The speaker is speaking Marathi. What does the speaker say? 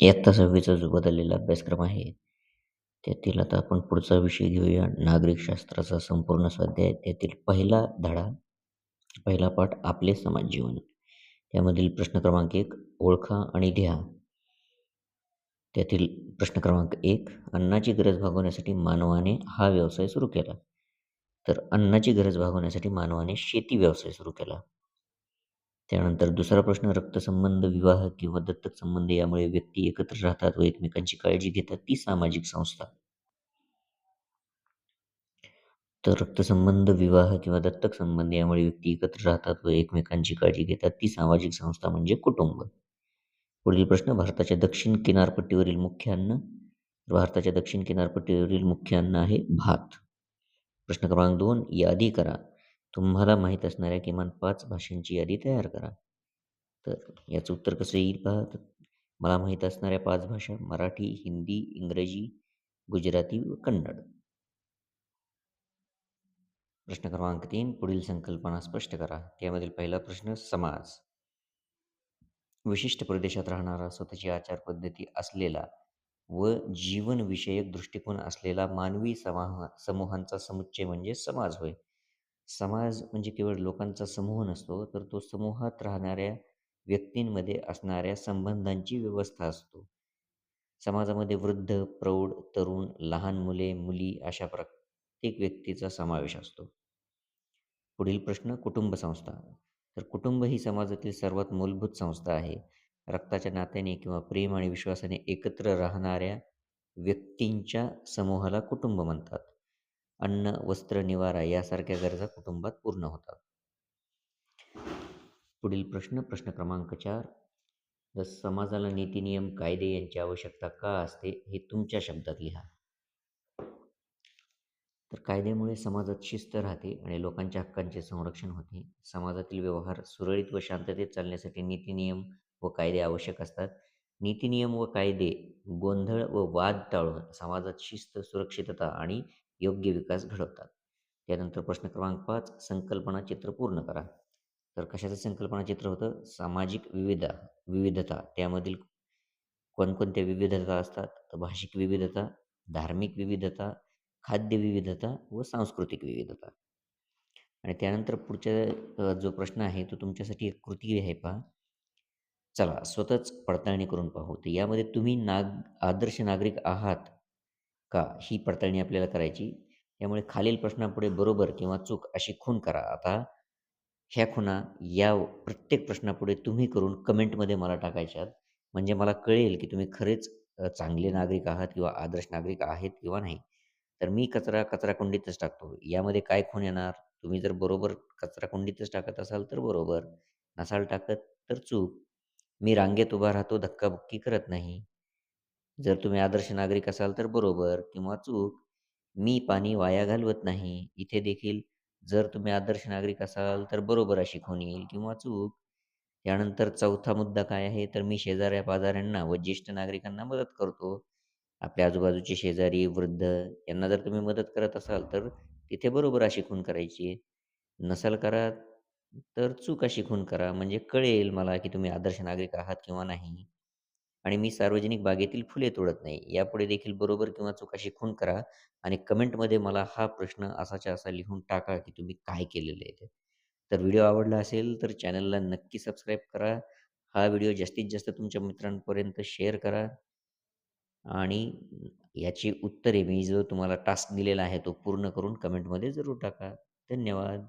इयत्ता 6वीचा जो बदललेला अभ्यासक्रम आहे, त्यातील आता आपण पुढचा विषय घेऊया नागरिक शास्त्राचा संपूर्ण स्वाध्याय. त्यातील पहिला धडा, पहिला पाठ आपले समाज जीवन. त्यामधील प्रश्न क्रमांक 1 ओळखा आणि लिहा. त्यातील प्रश्न क्रमांक 1 अन्नाची गरज भागवण्यासाठी मानवाने हा व्यवसाय सुरू केला. तर अन्नाची गरज भागवण्यासाठी मानवाने शेती व्यवसाय सुरू केला. त्यानंतर दुसरा प्रश्न रक्तसंबंध, विवाह किंवा दत्तक संबंध यामुळे व्यक्ती एकत्र राहतात व एकमेकांची काळजी घेतात ती सामाजिक संस्था. तर रक्तसंबंध, विवाह किंवा दत्तक संबंध यामुळे व्यक्ती एकत्र राहतात व एकमेकांची काळजी घेतात ती सामाजिक संस्था म्हणजे कुटुंब. पुढील प्रश्न भारताच्या दक्षिण किनारपट्टीवरील मुख्य अन्न. भारताच्या दक्षिण किनारपट्टीवरील मुख्य अन्न आहे भात. प्रश्न क्रमांक 2 यादी करा. तुम्हाला माहीत असणाऱ्या किमान 5 भाषांची यादी तयार करा. तर याचं उत्तर कसं येईल पहा. तर मला माहीत असणाऱ्या 5 भाषा मराठी, हिंदी, इंग्रजी, गुजराती व कन्नड. प्रश्न क्रमांक 3 पुढील संकल्पना स्पष्ट करा. त्यामधील पहिला प्रश्न समाज. विशिष्ट प्रदेशात राहणारा, स्वतःची आचारपद्धती असलेला व जीवनविषयक दृष्टिकोन असलेला मानवी समूहांचा समुच्चय म्हणजे समाज होय. समाज म्हणजे केवळ लोकांचा समूह नसतो, तर तो समूहात राहणाऱ्या व्यक्तींमध्ये असणाऱ्या संबंधांची व्यवस्था असतो. समाजामध्ये वृद्ध, प्रौढ, तरुण, लहान मुले, मुली अशा प्रत्येक व्यक्तीचा समावेश असतो. पुढील प्रश्न कुटुंब संस्था. तर कुटुंब ही समाजातील सर्वात मूलभूत संस्था आहे. रक्ताच्या नात्याने किंवा प्रेम आणि विश्वासाने एकत्र राहणाऱ्या व्यक्तींच्या समूहाला कुटुंब म्हणतात. अन्न, वस्त्र, निवारा यासारख्या गरजा कुटुंबात पूर्ण होतात. पुढील प्रश्न, प्रश्न क्रमांक 4 तर समाजाला नीती, नियम, कायदे यांची आवश्यकता का असते हे तुमच्या शब्दात लिहा. तर कायद्यामुळे समाजात शिस्त राहते आणि लोकांच्या हक्कांचे संरक्षण होते. समाजातील व्यवहार सुरळीत व शांततेत चालण्यासाठी नीती, नियम व कायदे आवश्यक असतात. नीती, नियम व कायदे गोंधळ व वाद टाळून समाजात शिस्त, सुरक्षितता आणि योग्य विकास घडवतात. त्यानंतर प्रश्न क्रमांक 5 संकल्पना चित्र पूर्ण करा. तर कशाचं संकल्पना चित्र होतं? सामाजिक विविधता. त्यामधील कोणकोणत्या विविधता असतात? तर भाषिक विविधता, धार्मिक विविधता, खाद्य विविधता व सांस्कृतिक विविधता. आणि त्यानंतर पुढच्या जो प्रश्न आहे तो तुमच्यासाठी एक कृती आहे पहा. चला स्वतःच पडताळणी करून पाहू. तर यामध्ये तुम्ही आदर्श नागरिक आहात का? ही पडताळणी आपल्याला करायची. त्यामुळे खालील प्रश्नापुढे बरोबर किंवा चूक अशी खूण करा. आता ह्या खुणा या प्रत्येक प्रश्नापुढे तुम्ही करून कमेंटमध्ये मला टाकायच्यात. म्हणजे मला कळेल की तुम्ही खरेच चांगले नागरिक आहात किंवा आदर्श नागरिक आहेत किंवा नाही. तर मी कचरा कचराकुंडीतच टाकतो. यामध्ये काय खूण येणार? तुम्ही जर बरोबर कचराकुंडीतच टाकत असाल तर बरोबर, नसाल टाकत तर चूक. मी रांगेत उभा राहतो, धक्काबुक्की करत नाही. जर तुम्ही आदर्श नागरिक असाल तर बरोबर किंवा चूक. मी पाणी वाया घालवत नाही. इथे देखील जर तुम्ही आदर्श नागरिक असाल तर बरोबर अशी खूण येईल किंवा चूक. त्यानंतर चौथा मुद्दा काय आहे? तर मी शेजाऱ्या-पाजाऱ्यांना व ज्येष्ठ नागरिकांना मदत करतो. आपल्या आजूबाजूचे शेजारी, वृद्ध यांना जर तुम्ही मदत करत असाल तर तिथे बरोबर अशी खूण करायची. नसाल करत तर चूक अशी खूण करा. म्हणजे कळेल मला की तुम्ही आदर्श नागरिक आहात किंवा नाही. आणि मी सार्वजनिक बागेतील फुले तोडत नाही. यापुढे देखील बरोबर किंवा चूक अशी खूण करा आणि कमेंटमध्ये मला हा प्रश्न असाच्या असा लिहून टाका की तुम्ही काय केलेलं आहे ते. तर व्हिडिओ आवडला असेल तर चॅनलला नक्की सबस्क्राईब करा. हा व्हिडिओ जास्तीत जास्त तुमच्या मित्रांपर्यंत शेअर करा आणि याची उत्तरे मी जो तुम्हाला टास्क दिलेला आहे तो पूर्ण करून कमेंटमध्ये जरूर टाका. धन्यवाद.